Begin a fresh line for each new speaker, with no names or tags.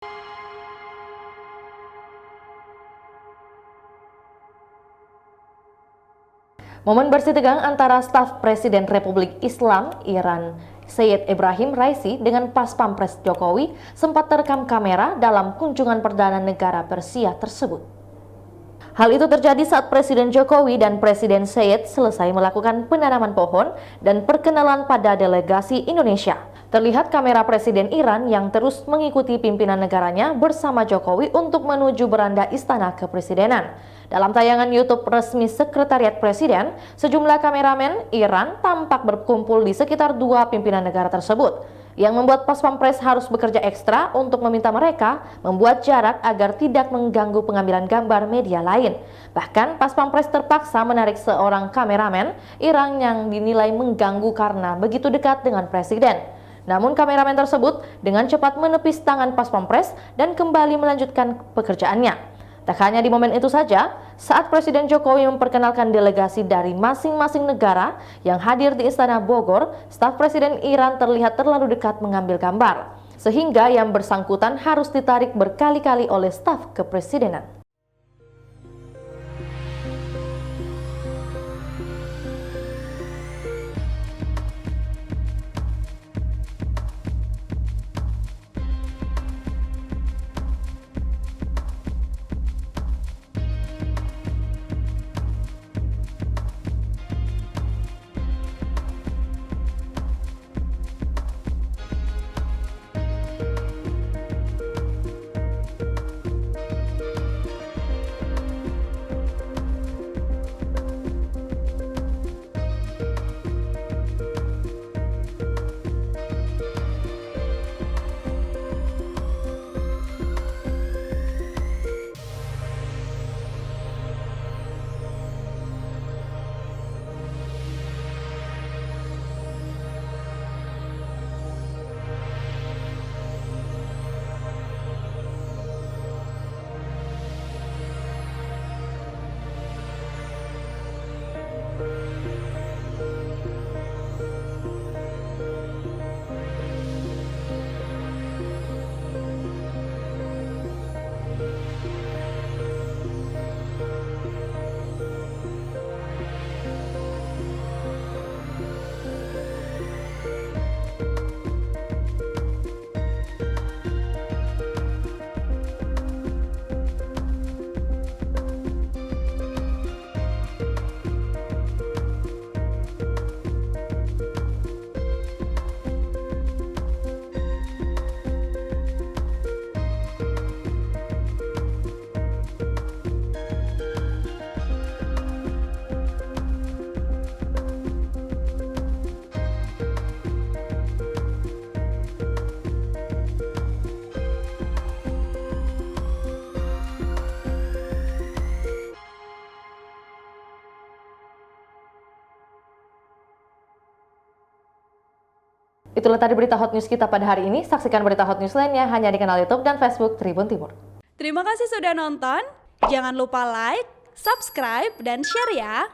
Momen bersih tegang antara staf Presiden Republik Islam Iran Sayyid Ibrahim Raisi dengan Pas Pampres Jokowi sempat terekam kamera dalam kunjungan perdana negara Persia tersebut. Hal itu terjadi saat Presiden Jokowi dan Presiden Sayyid selesai melakukan penanaman pohon dan perkenalan pada delegasi Indonesia. Terlihat kamera Presiden Iran yang terus mengikuti pimpinan negaranya bersama Jokowi untuk menuju beranda Istana Kepresidenan. Dalam tayangan YouTube resmi Sekretariat Presiden, sejumlah kameramen Iran tampak berkumpul di sekitar dua pimpinan negara tersebut, yang membuat Pas Pampres harus bekerja ekstra untuk meminta mereka membuat jarak agar tidak mengganggu pengambilan gambar media lain. Bahkan Pas Pampres terpaksa menarik seorang kameramen Iran yang dinilai mengganggu karena begitu dekat dengan Presiden. Namun kameramen tersebut dengan cepat menepis tangan Pas Pampres dan kembali melanjutkan pekerjaannya. Tak hanya di momen itu saja, saat Presiden Jokowi memperkenalkan delegasi dari masing-masing negara yang hadir di Istana Bogor, staf Presiden Iran terlihat terlalu dekat mengambil gambar, sehingga yang bersangkutan harus ditarik berkali-kali oleh staf kepresidenan. Itulah tadi berita hot news kita pada hari ini. Saksikan berita hot news lainnya hanya di kanal YouTube dan Facebook Tribun Timur.
Terima kasih sudah nonton. Jangan lupa like, subscribe, dan share ya.